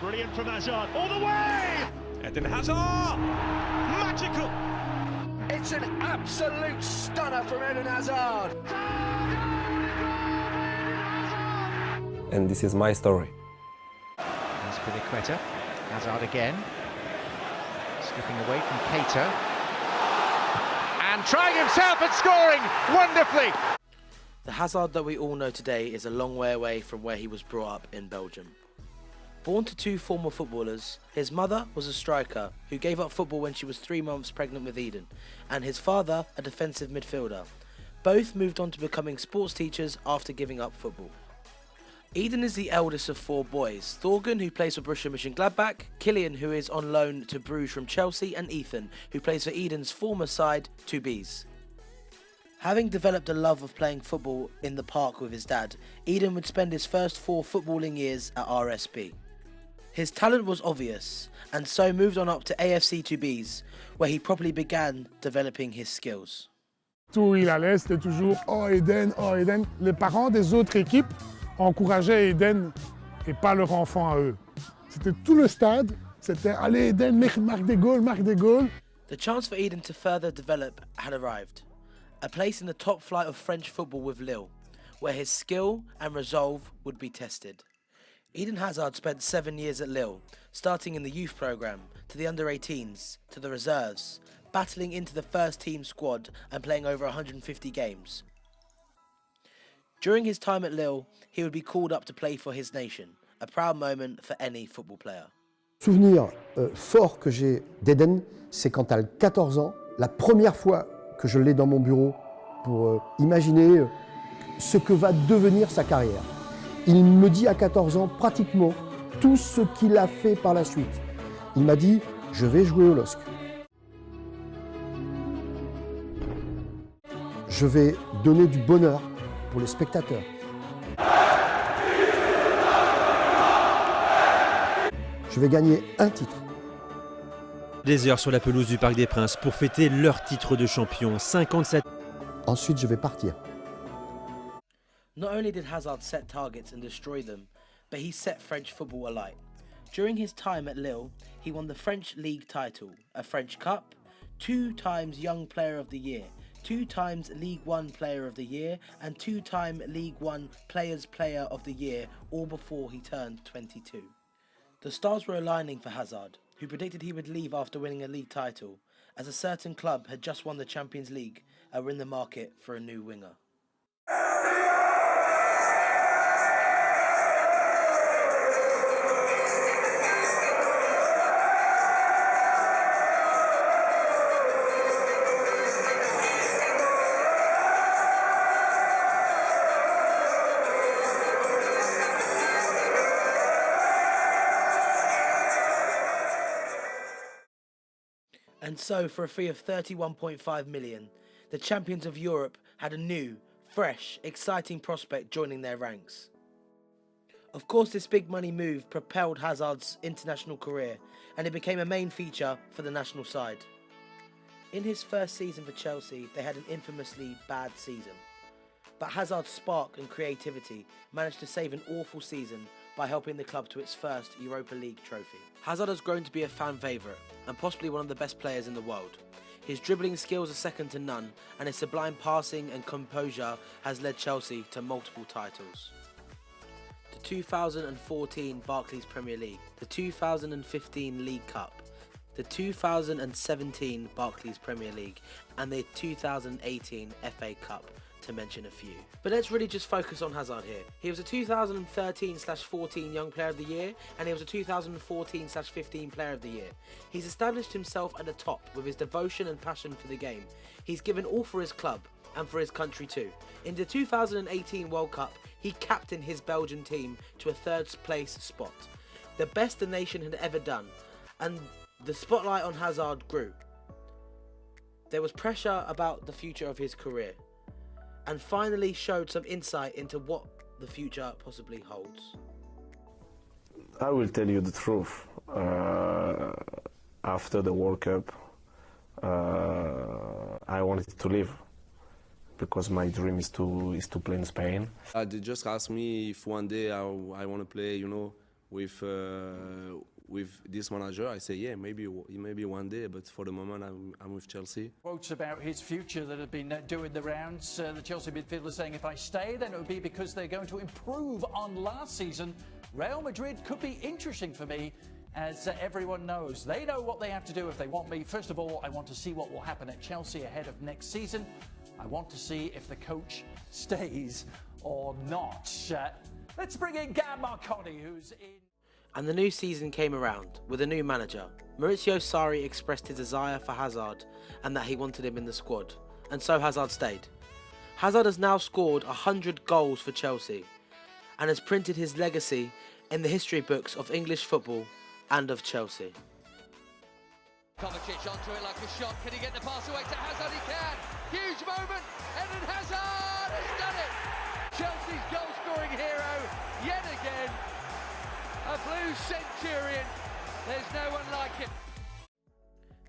Brilliant from Hazard, all the way! Eden Hazard! Magical! It's an absolute stunner from Eden Hazard! And this is my story. There's Piliqueta, Hazard again, slipping away from Keita, and trying himself at scoring wonderfully! The Hazard that we all know today is a long way away from where he was brought up in Belgium. Born to two former footballers, his mother was a striker who gave up football when she was 3 months pregnant with Eden, and his father a defensive midfielder. Both moved on to becoming sports teachers after giving up football. Eden is the eldest of 4 boys: Thorgan, who plays for Borussia Mönchengladbach, Killian, who is on loan to Bruges from Chelsea, and Ethan, who plays for Eden's former side, 2Bs. Having developed a love of playing football in the park with his dad, Eden would spend his first 4 footballing years at RSB. His talent was obvious, and so moved on up to AFC 2Bs, where he properly began developing his skills. Tout il allait, c'était toujours « Oh Eden, oh Eden ». Les parents des autres équipes encourageaient Eden et pas leur enfant à eux. C'était tout le stade, c'était « Allez Eden, marque des goals, marque des goals ». The chance for Eden to further develop had arrived. A place in the top flight of French football with Lille, where his skill and resolve would be tested. Eden Hazard spent 7 years at Lille, starting in the youth programme, to the under-18s, to the reserves, battling into the first team squad and playing over 150 games. During his time at Lille, he would be called up to play for his nation, a proud moment for any football player. Souvenir fort que j'ai d'Eden, c'est quand à 14 ans, la première fois que je l'ai dans mon bureau pour imaginer ce que va devenir sa carrière. Il me dit à 14 ans pratiquement tout ce qu'il a fait par la suite. Il m'a dit « Je vais jouer au LOSC. Je vais donner du bonheur pour les spectateurs. Je vais gagner un titre. » Des heures sur la pelouse du Parc des Princes pour fêter leur titre de champion, 57. Ensuite, je vais partir. Not only did Hazard set targets and destroy them, but he set French football alight. During his time at Lille, he won the French League title, a French Cup, 2 times Young Player of the Year, 2 times League One Player of the Year, and 2-time League One Players Player of the Year, all before he turned 22. The stars were aligning for Hazard, who predicted he would leave after winning a league title, as a certain club had just won the Champions League and were in the market for a new winger. And so, for a fee of 31.5 million, the champions of Europe had a new, fresh, exciting prospect joining their ranks. Of course, this big money move propelled Hazard's international career, and it became a main feature for the national side. In his first season for Chelsea, they had an infamously bad season. But Hazard's spark and creativity managed to save an awful season by helping the club to its first Europa League trophy. Hazard has grown to be a fan favourite and possibly one of the best players in the world. His dribbling skills are second to none, and his sublime passing and composure has led Chelsea to multiple titles. The 2014 Barclays Premier League, the 2015 League Cup, the 2017 Barclays Premier League, and the 2018 FA Cup, to mention a few. But let's really just focus on Hazard here. He was a 2013/14 Young Player of the Year, and he was a 2014/15 Player of the Year. He's established himself at the top with his devotion and passion for the game. He's given all for his club and for his country too. In the 2018 World Cup, he captained his Belgian team to a 3rd place spot, the best the nation had ever done, and the spotlight on Hazard grew. There was pressure about the future of his career, and finally showed some insight into what the future possibly holds. I will tell you the truth. After the World Cup, I wanted to leave because my dream is to play in Spain. They just asked me if one day I want to play, with this manager. I say, yeah, maybe one day, but for the moment I'm with Chelsea. Quotes about his future that have been doing the rounds. The Chelsea midfielder saying, if I stay, then it would be because they're going to improve on last season. Real Madrid could be interesting for me, as everyone knows. They know what they have to do if they want me. First of all, I want to see what will happen at Chelsea ahead of next season. I want to see if the coach stays or not. Let's bring in Gab Marconi, who's in... And the new season came around with a new manager. Maurizio Sarri expressed his desire for Hazard and that he wanted him in the squad, and so Hazard stayed. Hazard has now scored 100 goals for Chelsea and has printed his legacy in the history books of English football and of Chelsea. Kovacic onto it like a shot. Can he get the pass away to Hazard? He can. Huge moment. Eden Hazard has done it. Chelsea's goal-scoring hero yet again. A blue centurion. There's no one like him.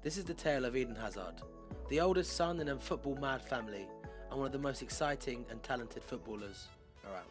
This is the tale of Eden Hazard, the oldest son in a football-mad family and one of the most exciting and talented footballers around.